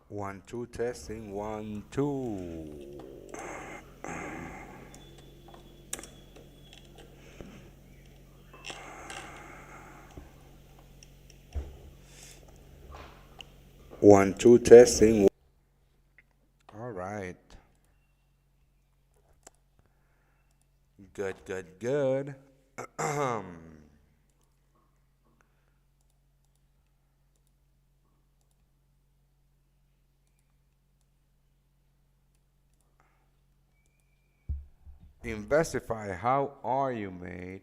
One, two, testing, one, two. One, two, testing. All right. Good, good, good. Investify, how are you, mate?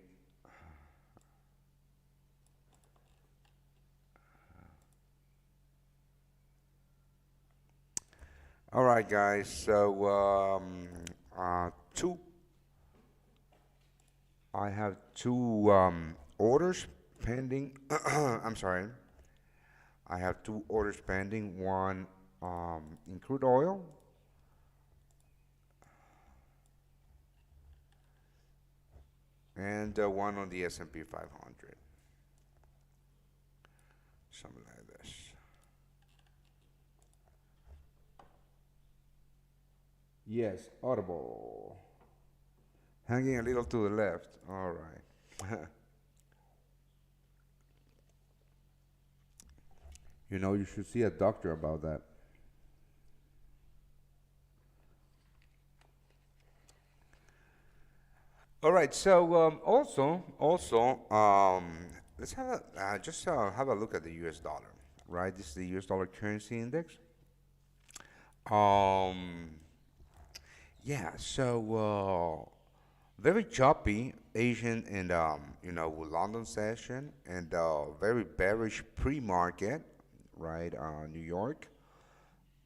All right, guys. So, two. I have two orders pending. I'm sorry. I have two orders pending. One in crude oil, and one on the S&P 500. Something like this. Yes, audible. Hanging a little to the left. All right. You know, you should see a doctor about that. All right. So let's have a just have a look at the U.S. dollar. Right. This is the U.S. dollar currency index. Um, yeah. So very choppy Asian and London session and very bearish pre-market. Right. New York.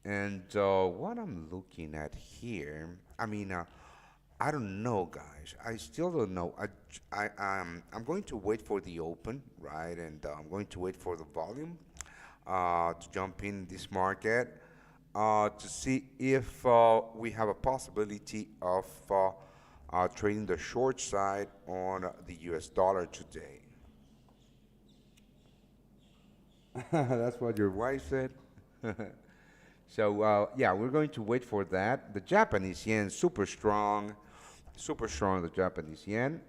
And what I'm looking at here, I don't know, guys. I still don't know. I'm going to wait for the open, right? And I'm going to wait for the volume to jump in this market to see if we have a possibility of trading the short side on the US dollar today. That's what your wife said. So yeah, we're going to wait for that. The Japanese yen super strong. The Japanese yen.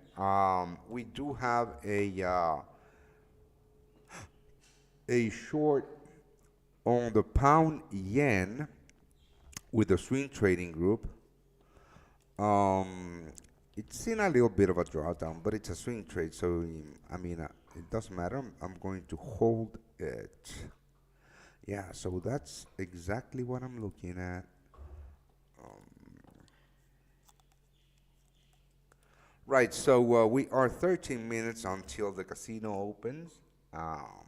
We do have a short on the pound yen with the swing trading group. Um, it's in a little bit of a drawdown, but it's a swing trade, so it doesn't matter. I'm going to hold it. Yeah, so that's exactly what I'm looking at. Right, so we are 13 minutes until the casino opens. Um,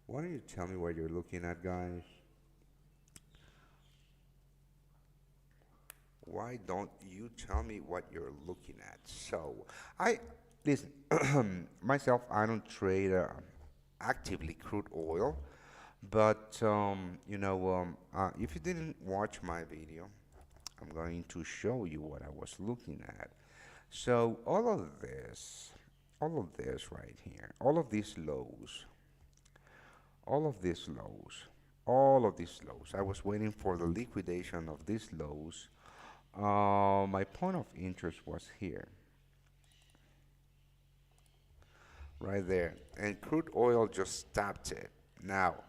why don't you tell me what you're looking at, guys? Why don't you tell me what you're looking at? So, I listen. Myself, I don't trade actively crude oil, but if you didn't watch my video, I'm going to show you what I was looking at. So all of this right here, all of these lows, all of these lows, all of these lows. I was waiting for the liquidation of these lows. My point of interest was here, right there, and crude oil just tapped it. Now,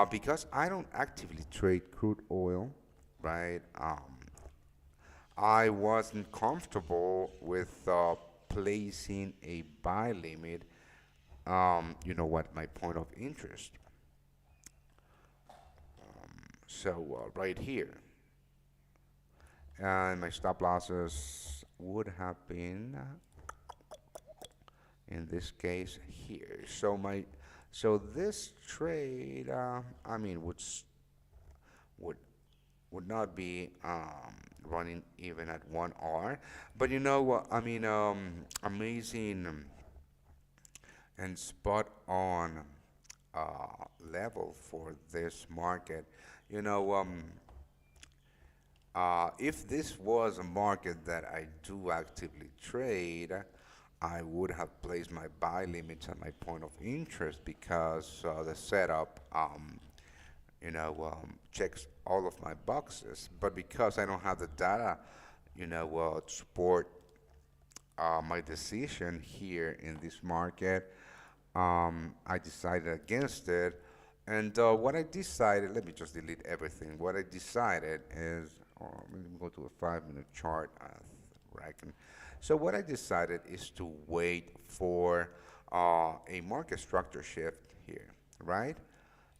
because I don't actively trade crude oil, right? I wasn't comfortable with placing a buy limit. You know what? My point of interest. So right here, and my stop losses would have been in this case here. So this trade, would would not be running even at 1 hour. But you know what? Amazing and spot on level for this market. You know, if this was a market that I do actively trade, I would have placed my buy limits at my point of interest because the setup checks all of my boxes. But because I don't have the data, to support my decision here in this market, I decided against it. And what I decided, let me just delete everything. What I decided is, let me go to a 5 minute chart. Reckon. So what I decided is to wait for a market structure shift here, right?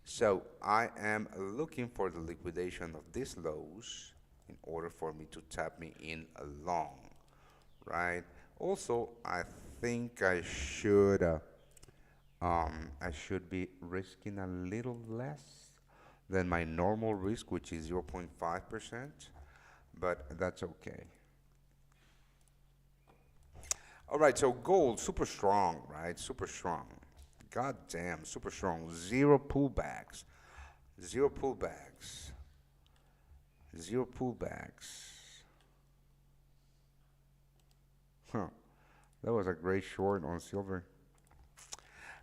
So I am looking for the liquidation of these lows in order for me to tap me in long, right? Also, I think I should be risking a little less than my normal risk, which is 0.5%, but that's okay. All right, so gold, super strong, right? Super strong. God damn, super strong. Zero pullbacks. Zero pullbacks. Zero pullbacks. Huh. That was a great short on silver.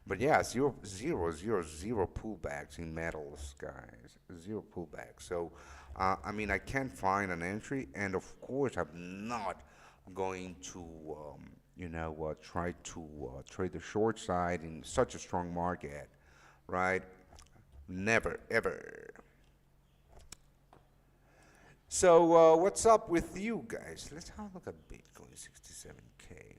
But yeah, zero pullbacks in metals, guys. Zero pullbacks. So, I mean, I can't find an entry, and of course, I'm not going to, try to trade the short side in such a strong market, right? Never, ever. So, what's up with you guys? Let's have a look at Bitcoin 67K.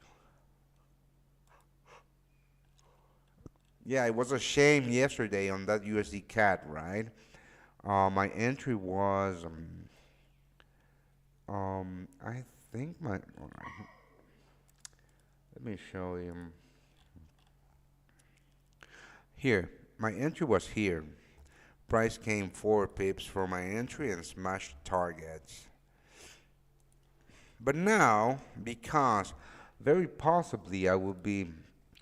Yeah, it was a shame yesterday on that USD CAD, right? My entry was, I think my, let me show you. Here, my entry was here. Price came 4 pips for my entry and smashed targets. But now, because very possibly I will be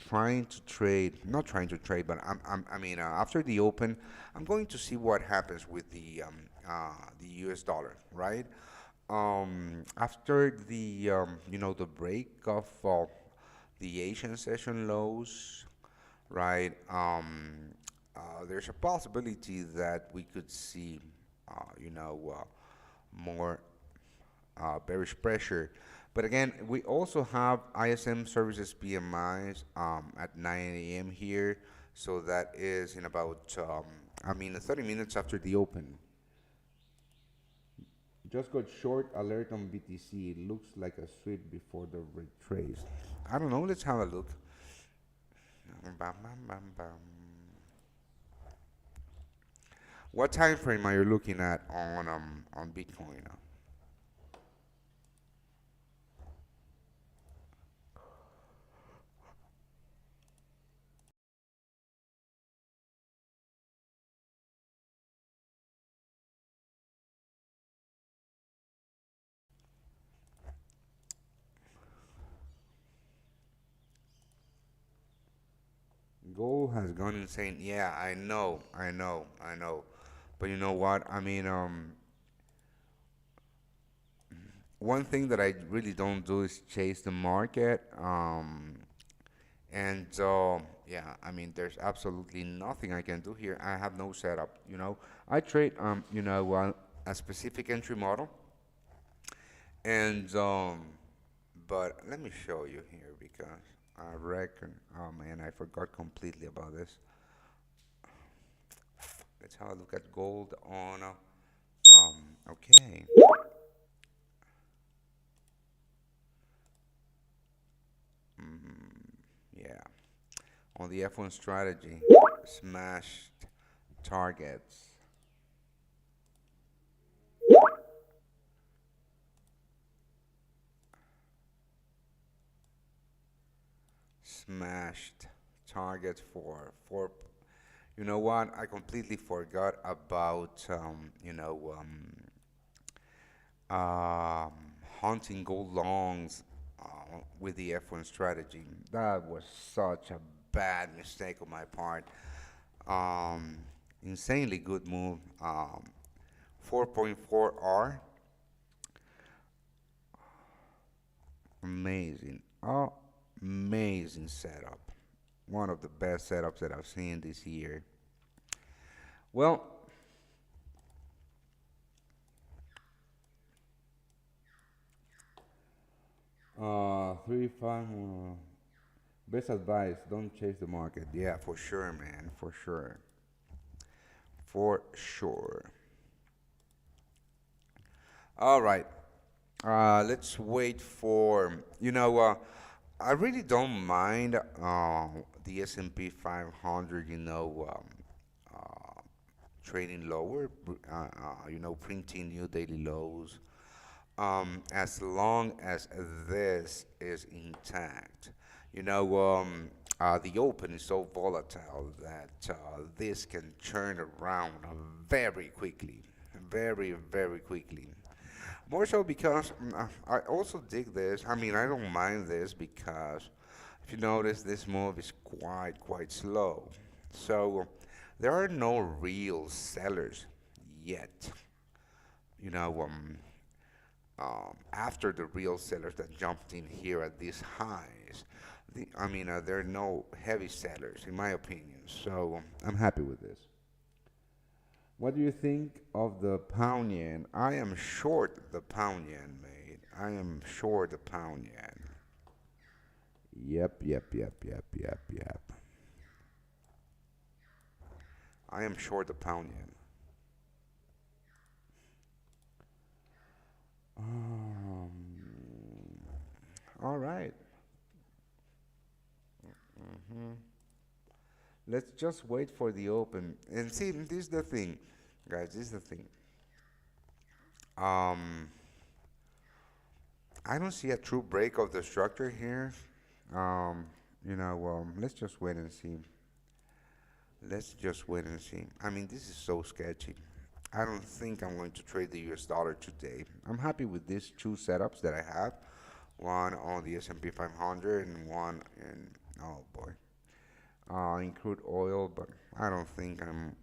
trying to trade, not trying to trade, but after the open, I'm going to see what happens with the US dollar, right? After the break of the Asian session lows, right? There's a possibility that we could see, more bearish pressure. But again, we also have ISM services PMIs at 9 a.m. here. So that is in about, 30 minutes after the open. Just got short alert on BTC. It looks like a sweep before the retrace. I don't know. Let's have a look. Bam, bam, bam, bam. What time frame are you looking at on Bitcoin? Gold has gone insane. Yeah, I know. But you know what? One thing that I really don't do is chase the market. And yeah, there's absolutely nothing I can do here. I have no setup. I trade a specific entry model, and but let me show you here because I reckon. Oh man, I forgot completely about this. Let's have a look at gold on. Okay. Yeah. On the F1 strategy, smashed targets. Smashed targets for. You know what? I completely forgot about um, hunting gold longs with the F1 strategy. That was such a bad mistake on my part. Um, Insanely good move. 4.4R. Amazing. Oh, amazing setup. One of the best setups that I've seen this year. Well, SP500. Best advice: don't chase the market. Yeah, for sure, man. For sure. For sure. All right. Let's wait for, I really don't mind the S&P 500, trading lower, printing new daily lows, as long as this is intact. The open is so volatile that this can turn around very quickly, very, very quickly. More so because I also dig this. I mean, I don't mind this because if you notice, this move is quite slow. So there are no real sellers yet. You know, after the real sellers that jumped in here at these highs, there are no heavy sellers, in my opinion. So I'm happy with this. What do you think of the pound yen? I am short the pound yen, mate. I am short the pound yen. Yep. I am short the pound yen. Um, all right. Mhm. Let's just wait for the open and see. This is the thing, guys. This is the thing. Um, I don't see a true break of the structure here. Let's just wait and see. Let's just wait and see. I mean, this is so sketchy. I don't think I'm going to trade the US dollar today. I'm happy with these two setups that I have. One on the S&P 500 and one in, oh boy, in crude oil, but I don't think I'm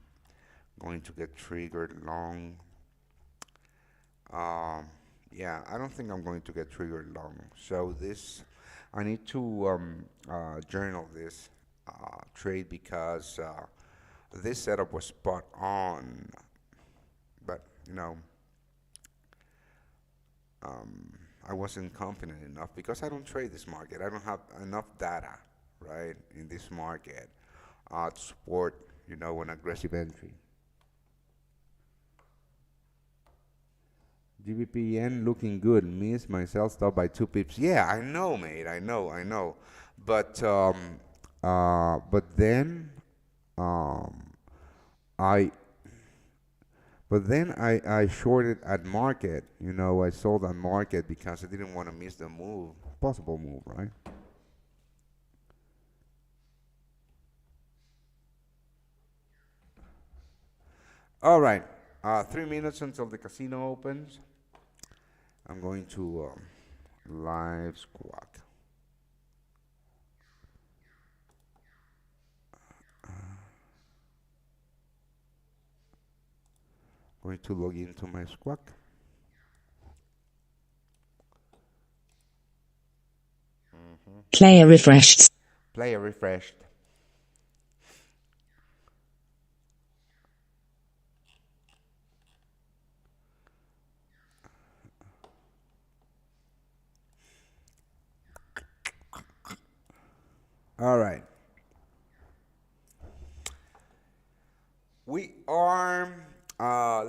going to get triggered long. Um, yeah, I don't think I'm going to get triggered long. So this, I need to journal this trade because this setup was spot on. But um, I wasn't confident enough because I don't trade this market. I don't have enough data, right, in this market to support, an aggressive entry. GBP looking good. Missed my sell stop by 2 pips. Yeah, I know, mate. I know. But then um, I I shorted at market. I sold at market because I didn't want to miss the move, possible move, right? All right. 3 minutes until the casino opens. I'm going to live squawk. Going to log into my squawk. Player refreshed. Player refreshed. All right. We are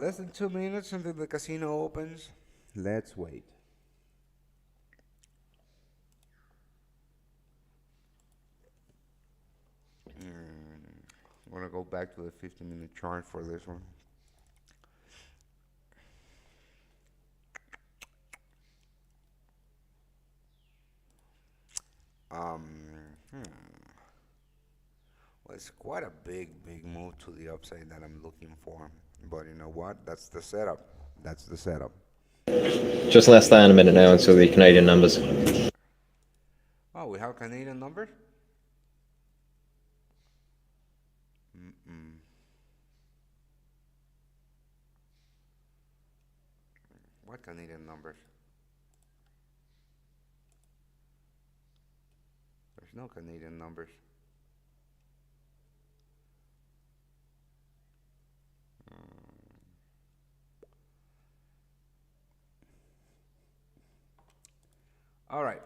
less than 2 minutes until the casino opens. Let's wait. I'm gonna go back to the 50-minute chart for this one. Um, hmm. Well, it's quite a big move to the upside that I'm looking for. But you know what? That's the setup. That's the setup. Just less than a minute now until the Canadian numbers. Oh, we have Canadian numbers? Mm-mm. What Canadian numbers? There's no Canadian numbers. All right.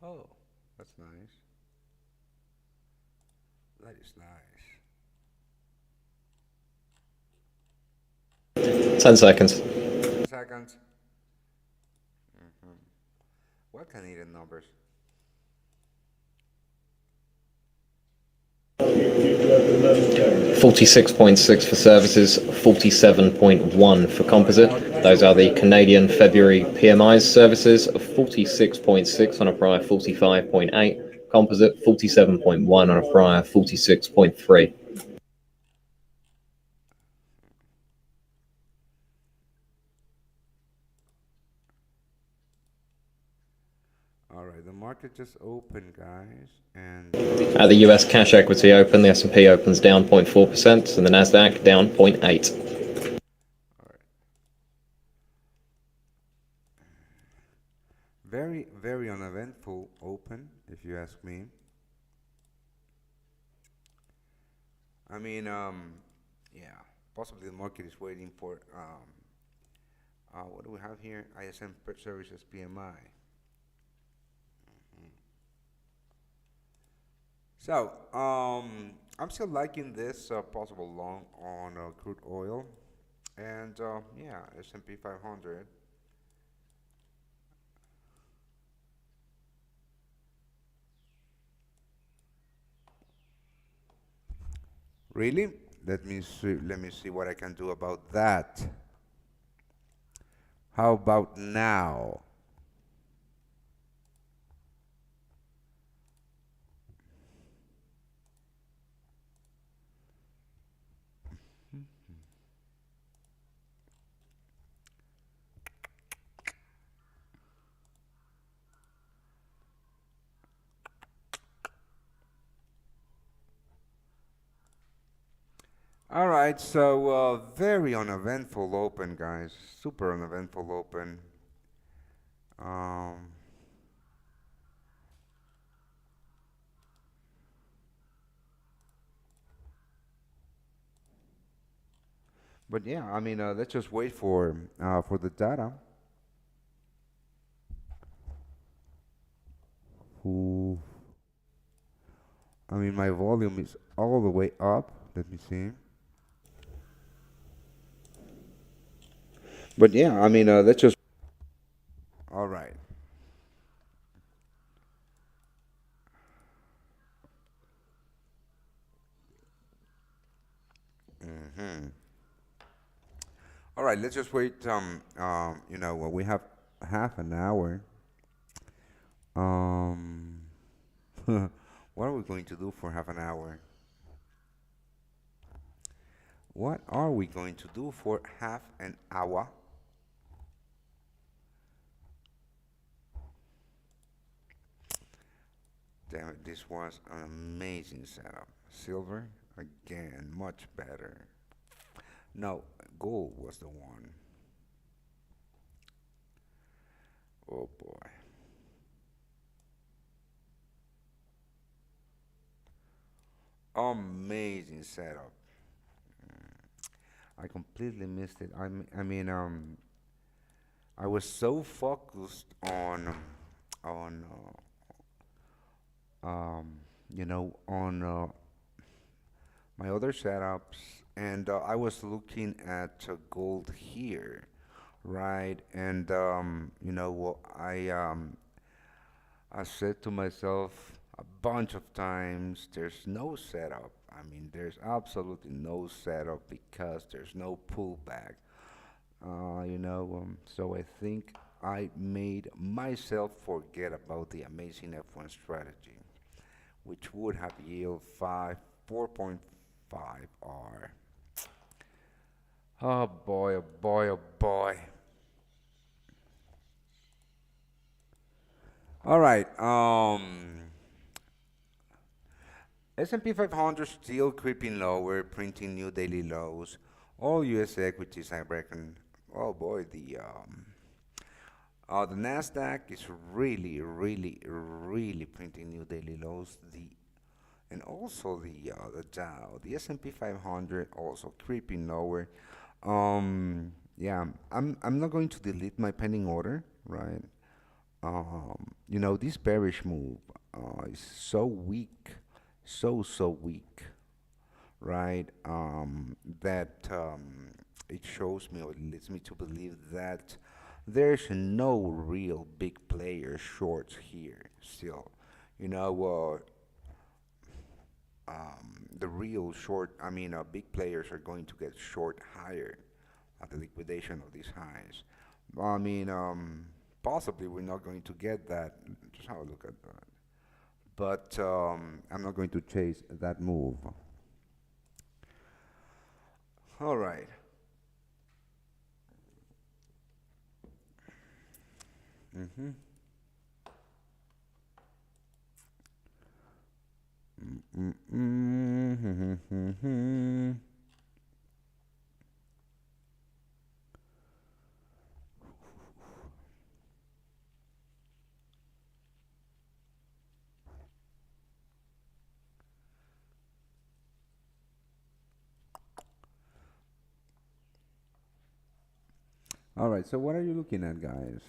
Oh, that's nice. That is nice. 10 seconds. 10 seconds. What Canadian numbers? 46.6 for services, 47.1 for composite. Those are the Canadian February PMI's services of 46.6 on a prior 45.8, composite 47.1 on a prior 46.3. All right, the market just opened, guys, and At the US cash equity open, the S&P opens down 0.4% and the Nasdaq down 0.8. all right, very, very uneventful open, if you ask me. I mean, yeah, possibly the market is waiting for what do we have here? ISM Services PMI. So, I'm still liking this possible long on crude oil, and yeah, S&P 500. Really? Let me see. Let me see what I can do about that. How about now? All right, so very uneventful open, guys. Super uneventful open. Um, but yeah, I mean, let's just wait for the data. Ooh, I mean, my volume is all the way up. Let me see. But yeah, I mean, let's just. All right. Mm-hmm. All right. Let's just wait. Well, we have half an hour. Um, what are we going to do for half an hour? What are we going to do for half an hour? Damn it, this was an amazing setup. Silver, again, much better. No, gold was the one. Oh boy. Amazing setup. I completely missed it. I was so focused on, on my other setups, and I was looking at gold here, right? And I said to myself a bunch of times, there's no setup. I mean, there's absolutely no setup because there's no pullback. So I think I made myself forget about the amazing F1 strategy, which would have yield 4.5 R. Oh boy, oh boy, oh boy. All right. S&P 500 still creeping lower, printing new daily lows. All U.S. equities, I reckon. Oh boy, the Nasdaq is really, really, really printing new daily lows. And also the Dow, the S&P 500 also creeping lower. Yeah, I'm not going to delete my pending order, right? This bearish move is so weak, so weak, right? That it shows me or leads me to believe that there's no real big player shorts here still. You know, the real short, big players are going to get short higher at the liquidation of these highs. I mean, possibly we're not going to get that. Just have a look at that. But I'm not going to chase that move. All right. Mm-hmm. Mm-hmm. All right. So what are you looking at, guys?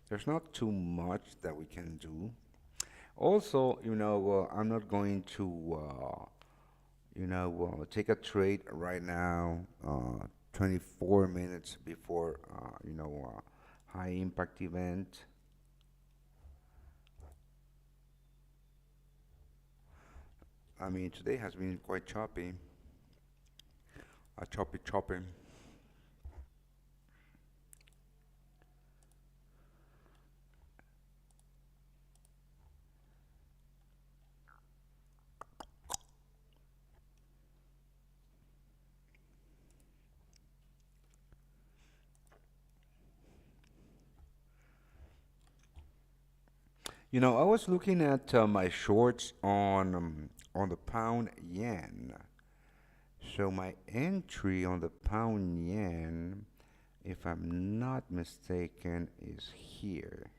There's not too much that we can do. Also, I'm not going to, take a trade right now, 24 minutes before, high impact event. Today has been quite choppy, choppy. I was looking at my shorts on the pound yen. So my entry on the pound yen, if I'm not mistaken, is here.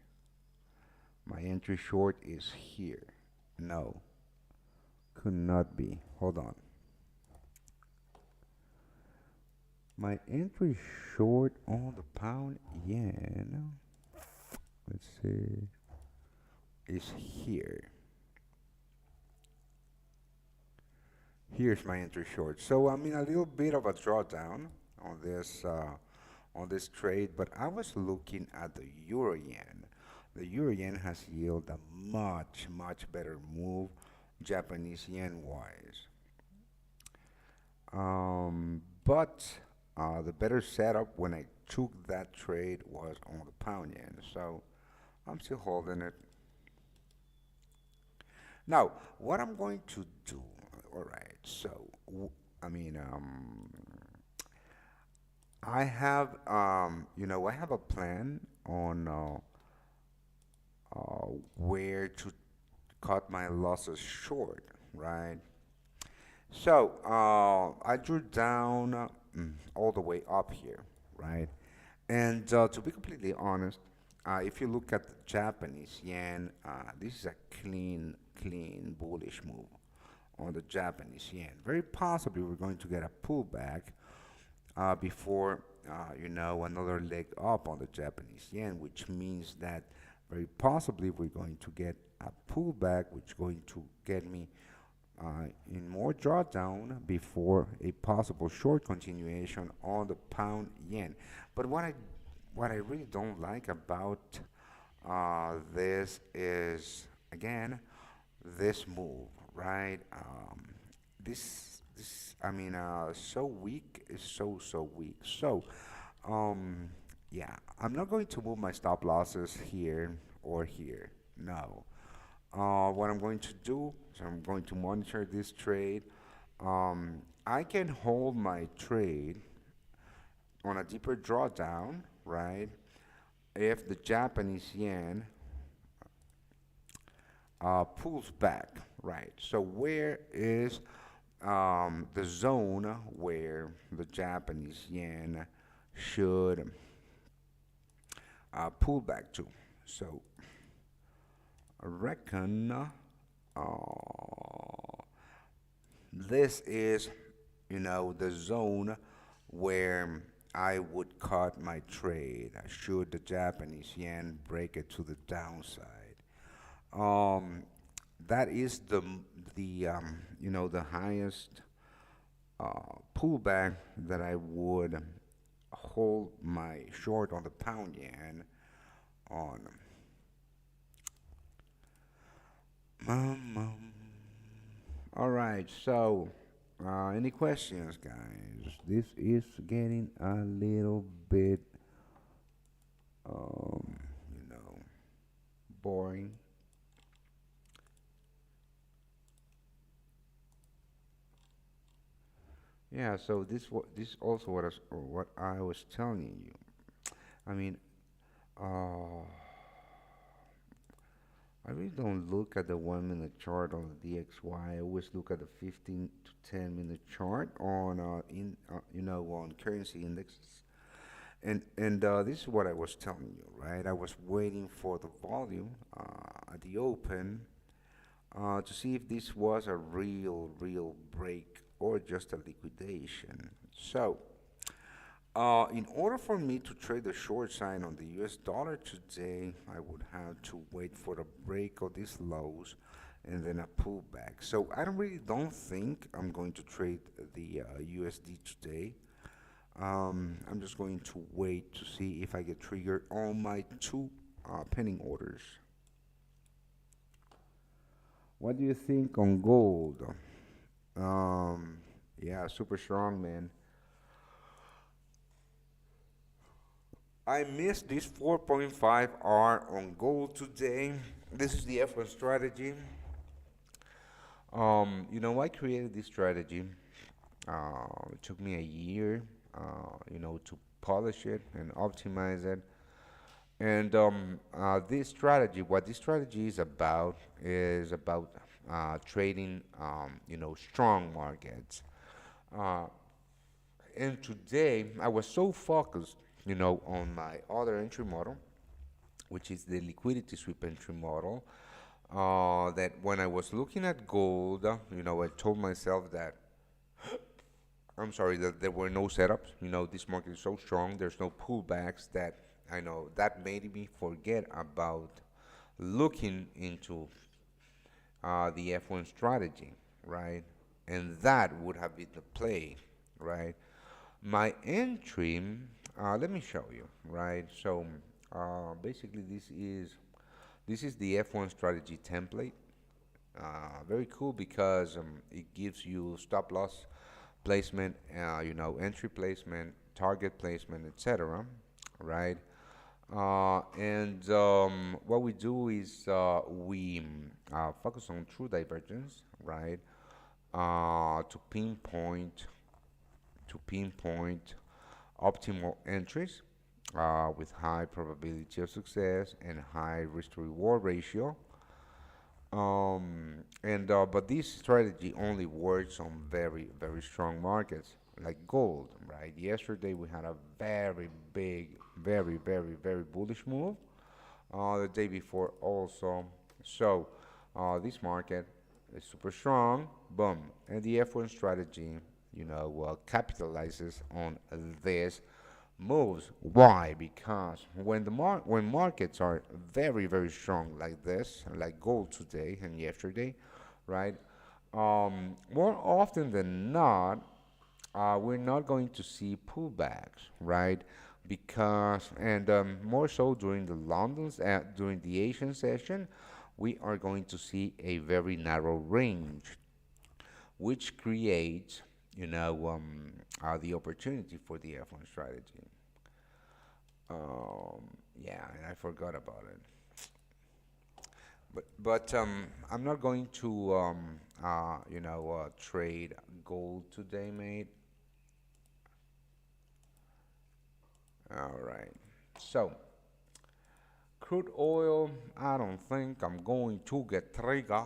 My entry short is here. No, could not be. Hold on. My entry short on the pound yen, let's see, is here. Here's my entry short. So I'm in a little bit of a drawdown on this trade, but I was looking at the euro yen. The euro yen has yielded a much better move, Japanese yen wise. But the better setup when I took that trade was on the pound yen. So I'm still holding it. Now, what I'm going to do, all right, so I mean, I have a plan on where to cut my losses short, right? So I drew down all the way up here, right? And to be completely honest, if you look at the Japanese yen, this is a clean bullish move on the Japanese yen. Very possibly we're going to get a pullback before another leg up on the Japanese yen, which means that very possibly we're going to get a pullback, which is going to get me in more drawdown before a possible short continuation on the pound yen. But what I really don't like about this is again this move, right? So weak is so weak. So, um, yeah, I'm not going to move my stop losses here or here. No. What I'm going to do is I'm going to monitor this trade. I can hold my trade on a deeper drawdown, right? If the Japanese yen pulls back, right? So where is the zone where the Japanese yen should pull back to? So I reckon this is, the zone where I would cut my trade should the Japanese yen break it to the downside. Um, that is the the highest pullback that I would hold my short on the pound yen on. Um, all right, so any questions, guys? This is getting a little bit, um, you know, boring. Yeah, so this also what I was telling you. I mean, uh, I really don't look at the 1 minute chart on the DXY. I always look at the 15 to 10 minute chart on on currency indexes. And this is what I was telling you, right? I was waiting for the volume at the open to see if this was a real break or just a liquidation. So, in order for me to trade the short side on the US dollar today, I would have to wait for the break of these lows and then a pullback. So I don't think I'm going to trade the USD today. I'm just going to wait to see if I get triggered on my two pending orders. What do you think on gold? Um, yeah, super strong, man. I missed this 4.5 R on gold today. This is the F1 strategy. I created this strategy. It took me a year, to polish it and optimize it. And what this strategy is about trading, strong markets. Uh, and today, I was so focused, on my other entry model, which is the liquidity sweep entry model, that when I was looking at gold, I told myself that I'm sorry that there were no setups. This market is so strong. There's no pullbacks that I know that made me forget about looking into the F1 strategy, right? And that would have been the play, right? My entry, let me show you, right? So basically, this is the F1 strategy template. Very cool because it gives you stop loss placement, entry placement, target placement, etc. Right? And what we do is we focus on true divergence, right? To pinpoint optimal entries with high probability of success and high risk to reward ratio. And But this strategy only works on very strong markets like gold, right? Yesterday we had a very big, very bullish move. The day before also. So this market is super strong. Boom, and the F1 strategy, capitalizes on this moves. Why? Because when markets are very strong like this, like gold today and yesterday, right? More often than not, we're not going to see pullbacks, right? Because and more so during the Asian session, we are going to see a very narrow range, which creates, the opportunity for the F1 strategy. Yeah, and I forgot about it. But I'm not going to trade gold today, mate. All right. So crude oil, I don't think I'm going to get trigger,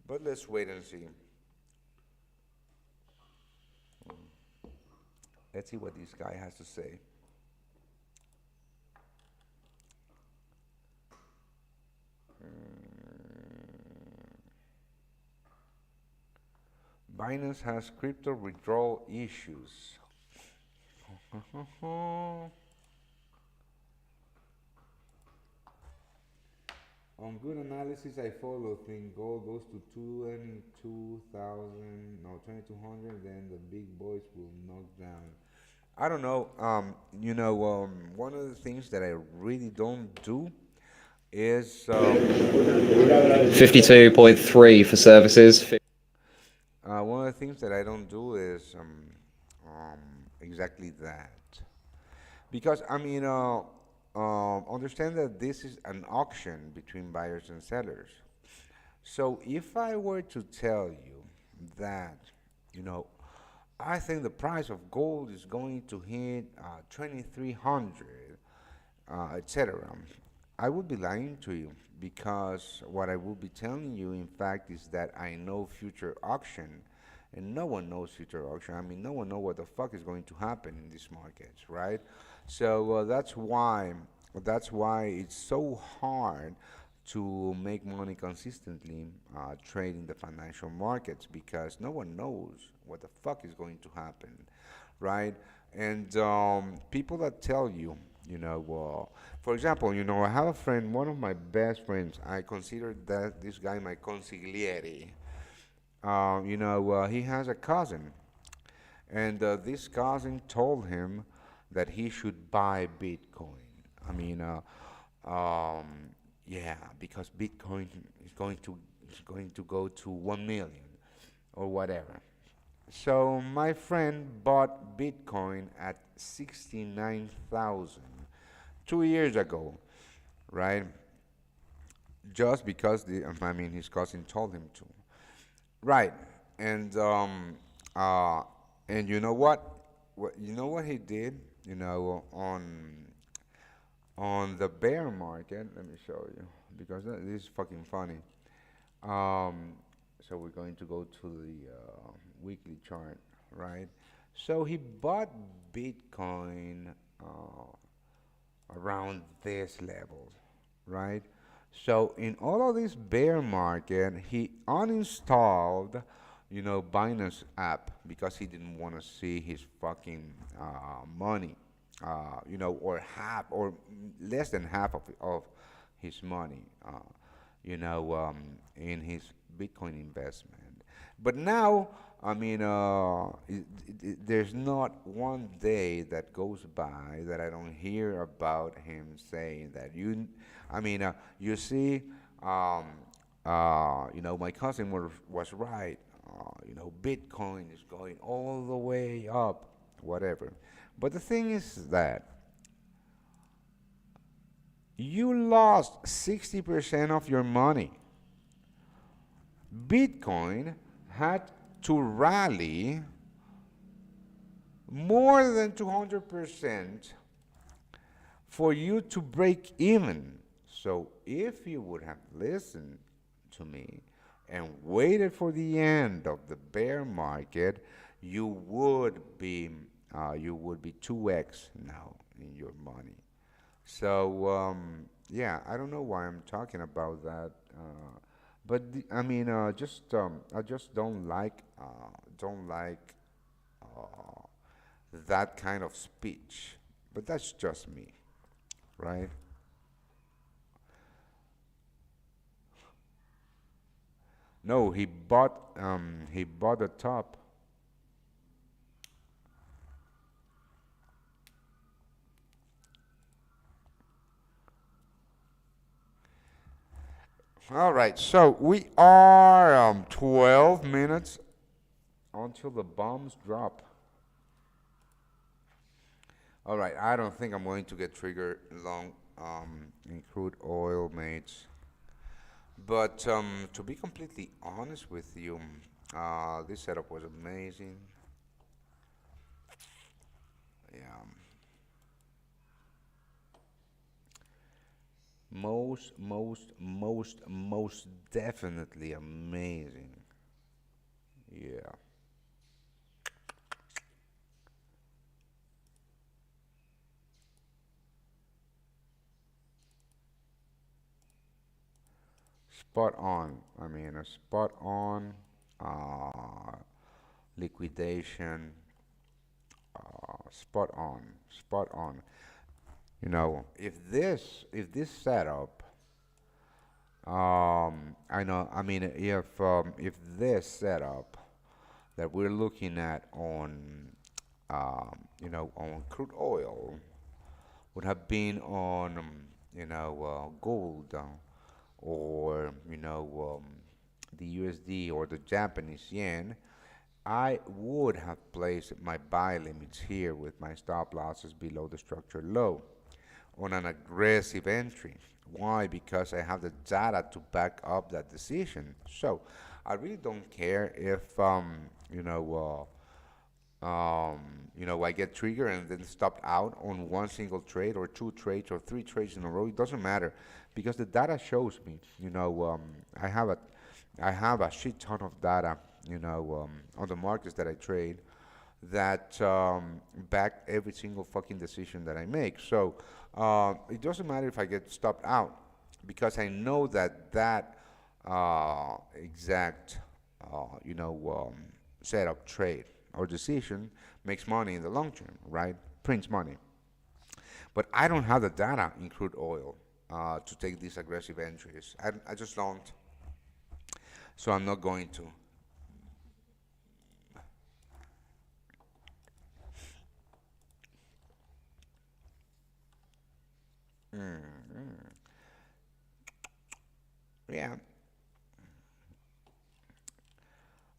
but let's wait and see. Let's see what this guy has to say. Binance has crypto withdrawal issues. On good analysis, I follow. Think gold goes to 22,000, no, 2,200, then the big boys will knock down. I don't know. One of the things that I really don't do is 52.3 for services. one of the things that I don't do is exactly that. Because understand that this is an auction between buyers and sellers. So if I were to tell you that, you know, I think the price of gold is going to hit 2,300, etc., I would be lying to you because what I will be telling you, in fact, is that I know future auction, and no one knows future auction. I mean, no one knows what the fuck is going to happen in these markets, right? So that's why it's so hard to make money consistently trading the financial markets because no one knows what the fuck is going to happen, right? And people that tell you, for example, I have a friend, one of my best friends. I consider that this guy my consigliere. He has a cousin, and this cousin told him that he should buy Bitcoin. I mean, yeah, because Bitcoin is going to go to 1 million or whatever. So my friend bought Bitcoin at 69,000 2 years ago, right? Just because his cousin told him to, right? And uh, and you know what? What he did? On the bear market. Let me show you because this is fucking funny. Um, so we're going to go to the weekly chart, right? So he bought Bitcoin around this level, right? So in all of this bear market, he uninstalled, Binance app because he didn't want to see his fucking money, or half or less than half of his money, in his Bitcoin investment. But now, there's not one day that goes by that I don't hear about him saying that you see, um, my cousin was right. Bitcoin is going all the way up, whatever. But the thing is that you lost 60% of your money. Bitcoin had to rally more than 200% for you to break even. So if you would have listened to me and waited for the end of the bear market, you would be 2x now in your money. So yeah, I don't know why I'm talking about that, but I just don't like uh, that kind of speech. But that's just me, right? No, he bought a top. All right, so we are 12 minutes until the bombs drop. All right, I don't think I'm going to get triggered long in crude oil, mates. But to be completely honest with you, this setup was amazing. Yeah, most definitely amazing. Yeah, spot on. A spot on. Uh, liquidation, spot on, spot on. If this setup, I know, I mean, if this setup that we're looking at on crude oil would have been on, gold, or the USD or the Japanese yen, I would have placed my buy limits here with my stop losses below the structure low on an aggressive entry. Why? Because I have the data to back up that decision. So I really don't care if I get triggered and then stopped out on one single trade or two trades or three trades in a row. It doesn't matter because the data shows me. I have a shit ton of data. On the markets that I trade that back every single fucking decision that I make. So it doesn't matter if I get stopped out because I know that exact setup trade or decision makes money in the long term, right? Prints money. But I don't have the data in crude oil to take these aggressive entries. I just don't. So I'm not going to. Yeah.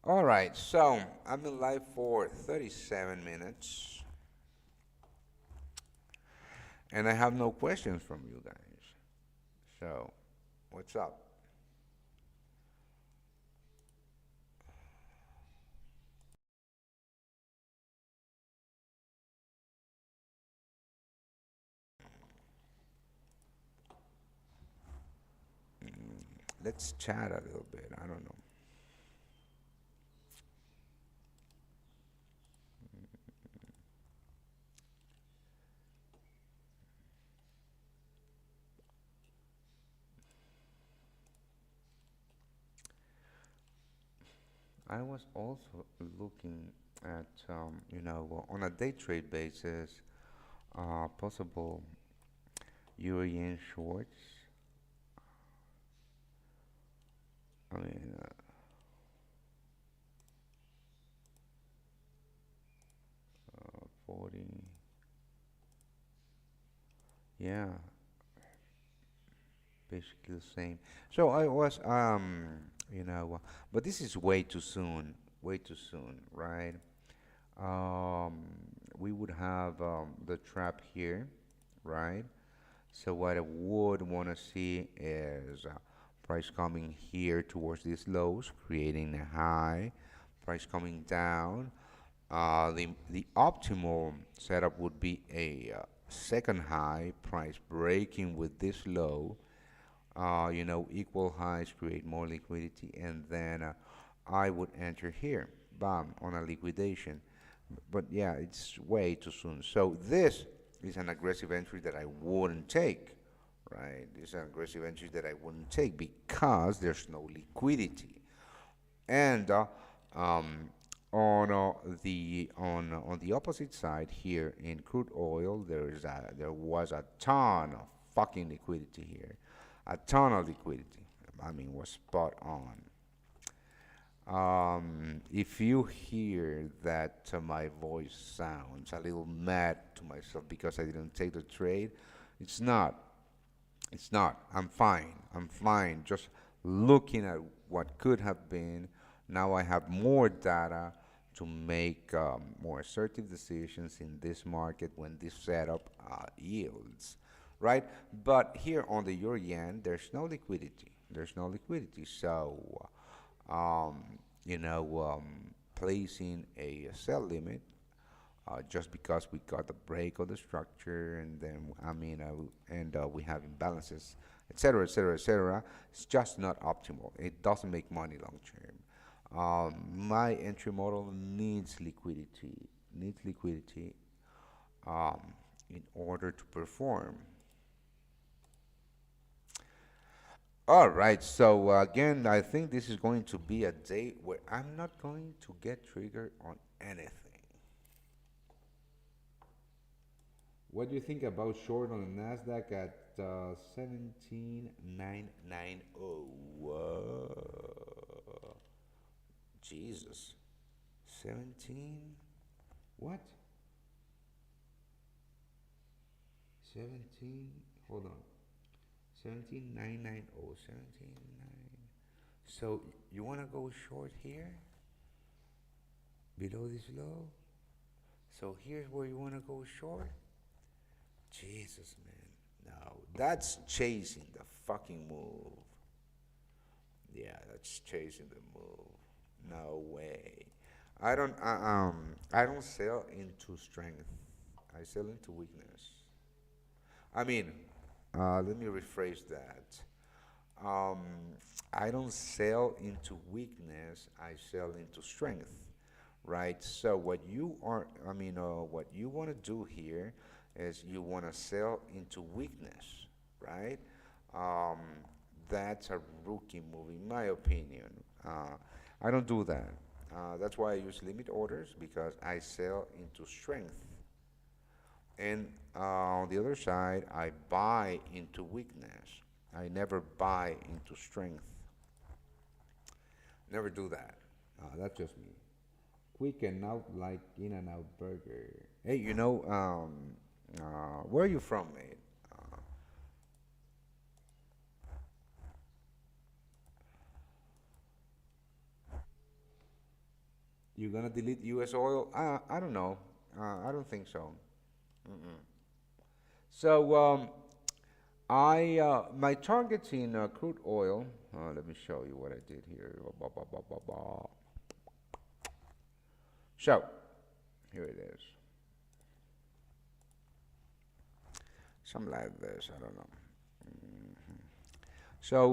All right. So I've been live for 37 minutes, and I have no questions from you guys. So, what's up? Let's chat a little bit. I don't know. I was also looking at, on a day trade basis, possible euro yen shorts. I mean, 40. Yeah, basically the same. So I was, but this is way too soon. Way too soon, right? Um, we would have the trap here, right? So what I would want to see is price coming here towards these lows, creating a high, price coming down. The optimal setup would be a second high, price breaking with this low, equal highs create more liquidity, and then I would enter here, bam, on a liquidation. But yeah, it's way too soon. So this is an aggressive entry that I wouldn't take, right? This is an aggressive entry that I wouldn't take because there's no liquidity. And um, on the opposite side here in crude oil, there was a ton of fucking liquidity here, a ton of liquidity. I mean, was spot on. If you hear that my voice sounds a little mad to myself because I didn't take the trade, it's not. It's not. I'm fine. I'm fine. Just looking at what could have been. Now I have more data to make more assertive decisions in this market when this setup yields, right? But here on the euro yen, there's no liquidity. There's no liquidity. So, placing a sell limit just because we got the break of the structure, and then we have imbalances, etc., etc., etc. It's just not optimal. It doesn't make money long term. My entry model needs liquidity in order to perform. All right. So again, I think this is going to be a day where I'm not going to get triggered on anything. What do you think about short on the Nasdaq at 17,990? Jesus. 17? What? 17? Hold on. 17,990. 17,9. So you want to go short here? Below this low? So here's where you want to go short? Jesus, man. No, that's chasing the fucking move. Yeah, that's chasing the move. No way. I don't sell into strength. I sell into weakness. I mean, let me rephrase that. Um, I don't sell into weakness. I sell into strength, right? So what you want to do here is you want to sell into weakness, right? Um, that's a rookie move, in my opinion. I don't do that. That's why I use limit orders because I sell into strength. And on the other side, I buy into weakness. I never buy into strength. Never do that. That's just me. Quick and out like In and Out Burger. Hey, where are you from, mate? Uh, you gonna delete U.S. oil? I don't know. I don't think so. Mm-mm. So I my targets in crude oil. Let me show you what I did here. Ba, ba, ba, ba, ba. So here it is. Something like this. I don't know. So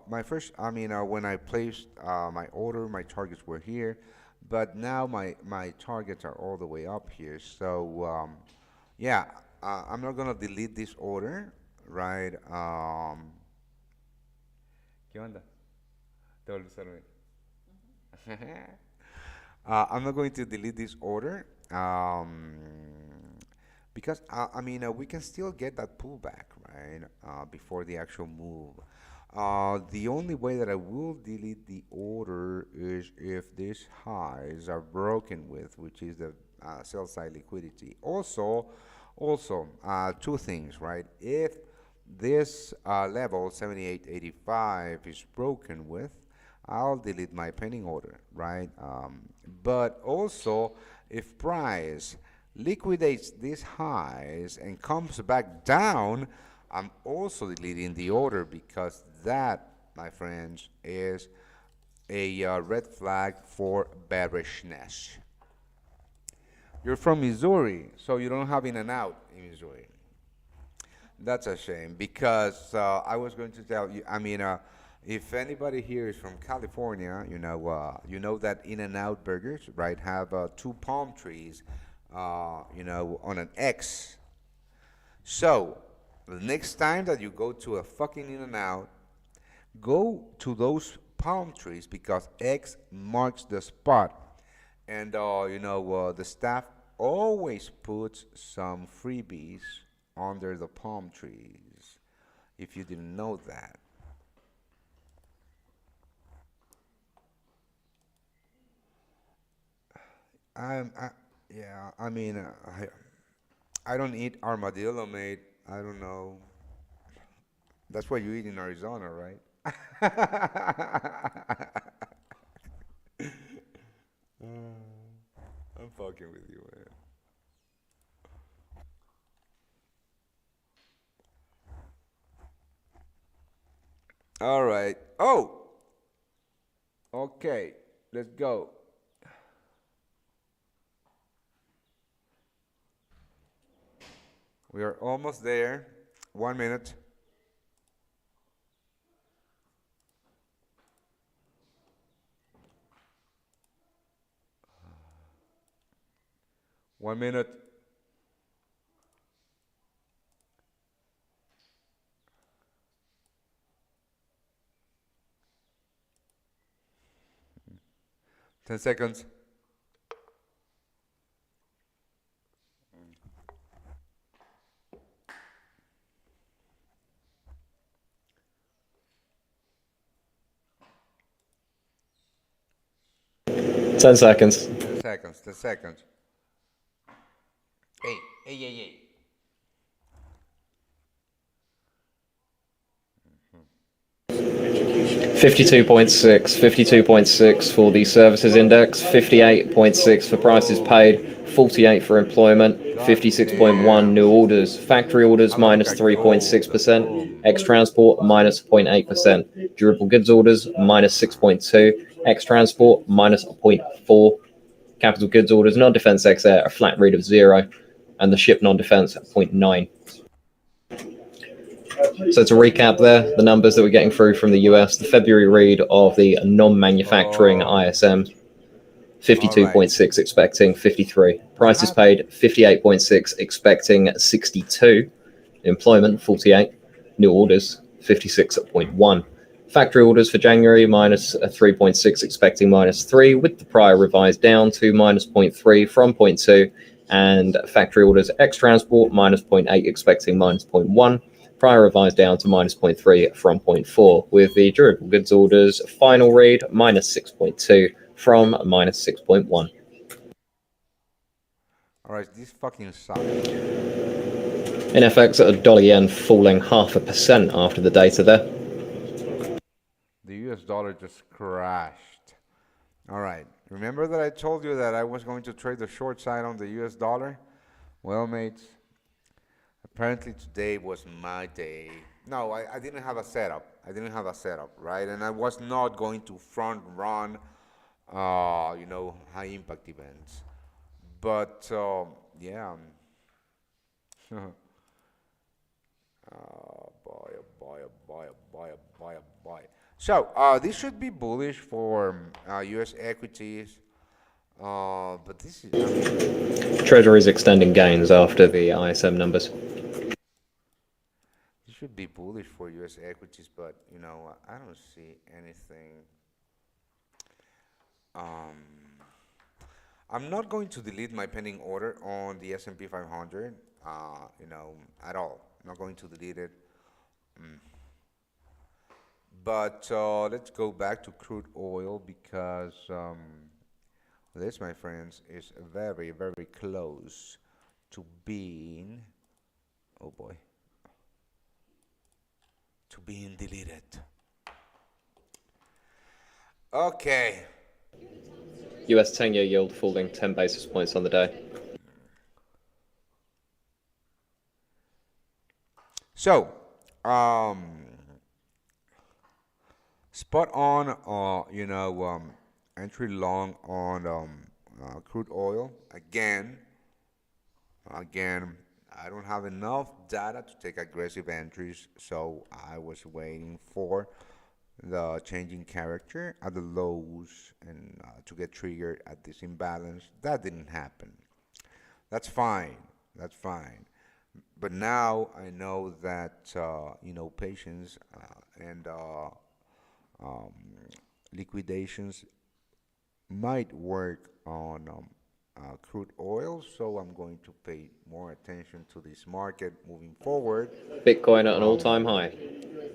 when I placed my order, my targets were here, but now my targets are all the way up here. So yeah, I'm not gonna delete this order, right? ¿Qué onda? Te volví a saludar. I'm not going to delete this order because we can still get that pullback, right? Before the actual move. The only way that I will delete the order is if these highs are broken with, which is the sell side liquidity. Also, two things, right? If this level 78.85 is broken with, I'll delete my pending order, right? But also, if price liquidates these highs and comes back down, I'm also deleting the order because that, my friends, is a red flag for bearishness. You're from Missouri, so you don't have in and out in Missouri. That's a shame because I was going to tell you. If anybody here is from California, you know that In-N-Out Burgers, right, have two palm trees, on an X. So the next time that you go to a fucking In-N-Out, go to those palm trees because X marks the spot, and the staff always puts some freebies under the palm trees. If you didn't know that, I yeah, I don't eat armadillo, mate. I don't know. That's what you eat in Arizona, right? I'm fucking with you, man. All right. Oh, okay. Let's go. We are almost there. 1 minute. 1 minute. 10 seconds. Ten seconds. 10 seconds. 10 seconds. Hey, hey, hey, hey. 52.6, 52.6 for the services index, 58.6 for prices paid, 48 for employment, God 56.1 damn. new orders, factory orders How about minus that gold? 3.6%, ex transport minus 0.8%, durable goods orders minus 6.2, ex transport minus 0.4, capital goods orders, non defense ex air a flat read of 0, and the ship non defense at 0.9. So to recap there, the numbers that we're getting through from the US, the February read of the non-manufacturing Oh, ISM, all right. 52.6 expecting 53. You Prices have paid 58.6 expecting 62. Employment 48. New orders 56.1. Factory orders for January minus 3.6 expecting minus 3 with the prior revised down to minus 0.3 from zero point 0.2, and factory orders ex transport minus 0.8 expecting minus 0.1, prior revised down to minus 0.3 from 0.4, with the durable goods orders final read minus 6.2 from minus 6.1. all right. This fucking sucks. In FX, dollar yen falling 0.5% after the data there. The US dollar just crashed. All right. Remember that I told you that I was going to trade the short side on the US dollar? Well, mates, apparently today was my day. No, I didn't have a setup. I didn't have a setup, right? And I was not going to front run, high impact events. But yeah, boy, oh boy, oh boy, oh boy, oh boy, oh boy. So this should be bullish for U.S. equities. But this is, I mean, Treasuries extending gains after the ISM numbers. this should be bullish for U.S. equities. But I don't see anything. Um, I'm not going to delete my pending order on the S&P 500. At all. I'm not going to delete it. But let's go back to crude oil because this, my friends, is very, very close to being, oh boy, to being deleted. Okay, US 10-year yield falling 10 basis points on the day. so um, spot on, entry long on crude oil again. Again, I don't have enough data to take aggressive entries, so I was waiting for the changing character at the lows and to get triggered at this imbalance. That didn't happen. That's fine. That's fine. But now I know that patience and um, liquidations might work on crude oil, so I'm going to pay more attention to this market moving forward. Bitcoin at an all-time Um, high.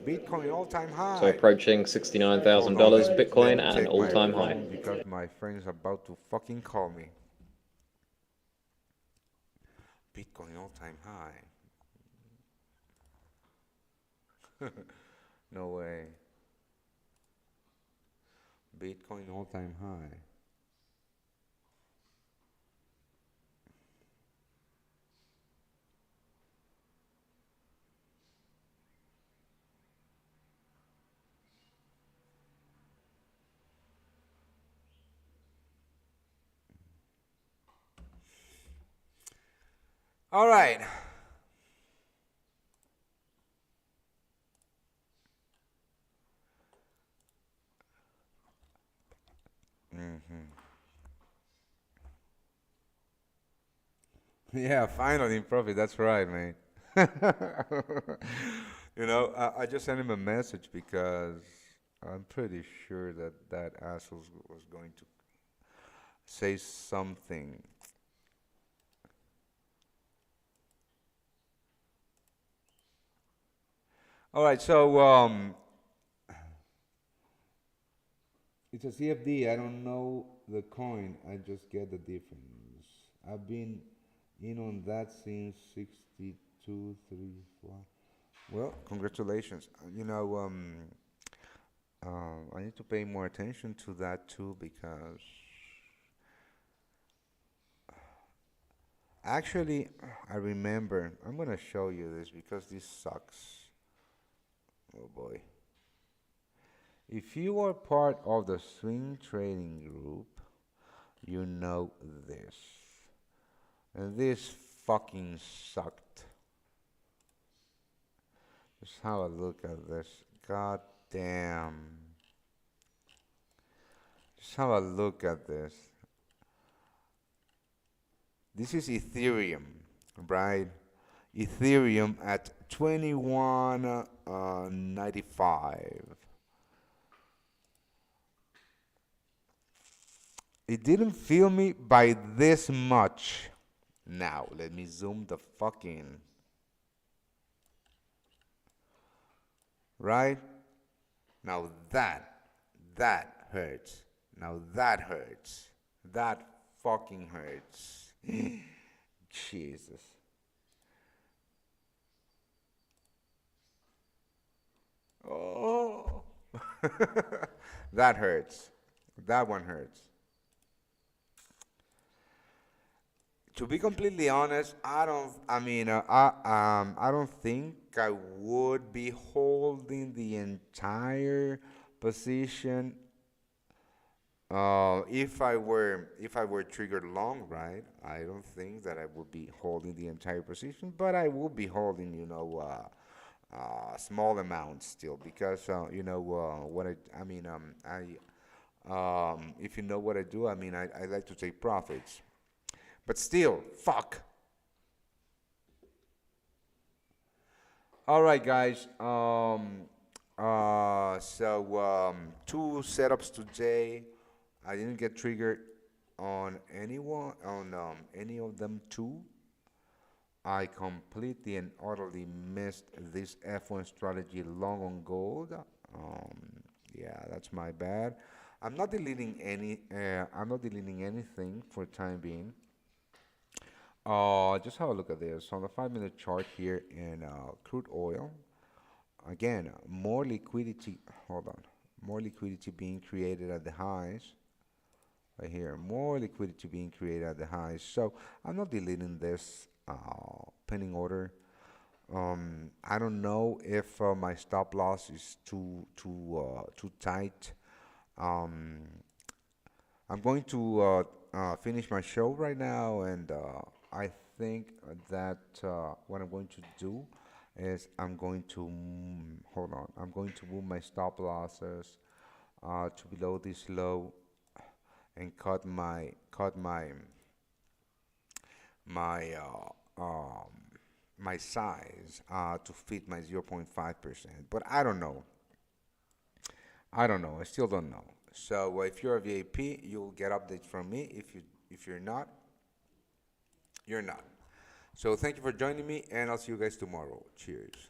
Bitcoin all-time So high. approaching Hold on, $69,000. let Bitcoin me at an check my all-time high. phone because my friend's about to fucking call me. Bitcoin all-time high. No way. Bitcoin all-time high. All right. Yeah, finally in profit. That's right, man. I just sent him a message because I'm pretty sure that asshole was going to say something. All right, so it's a CFD. I don't know the coin. I just get the difference. I've been in on that since 62, 3, 4. Well, congratulations. I need to pay more attention to that too because actually, I remember. I'm gonna show you this because this sucks. Oh boy. If you are part of the swing trading group, you know this. And this fucking sucked. Just have a look at this. God damn. Just have a look at this. This is Ethereum, right? Ethereum at 21.95. It didn't feel me by this much. Now, let me zoom the fuck in. Right? Now that hurts. Now that hurts. That fucking hurts. Jesus. Oh. That hurts. That one hurts. To be completely honest, I don't think I would be holding the entire position if I were triggered long, right? I don't think that I would be holding the entire position, but I will be holding, small amounts still because what if you know what I do, I like to take profits. But still, fuck. All right, guys. Two setups today. I didn't get triggered on any of them two. I completely and utterly missed this F1 strategy long on gold. Yeah, that's my bad. I'm not deleting anything for the time being. Just have a look at this. On the 5 minute chart here in crude oil, again, more liquidity. Hold on. More liquidity being created at the highs. Right here, more liquidity being created at the highs. So I'm not deleting this pending order. I don't know if my stop loss is too tight. Um, I'm going to finish my show right now, and I think that what I'm going to do is hold on. I'm going to move my stop losses to below this low and my my size to fit my 0.5%. But I don't know. I don't know. I still don't know. So if you're a VIP, you'll get updates from me. If you're not, you're not. So thank you for joining me, and I'll see you guys tomorrow. Cheers.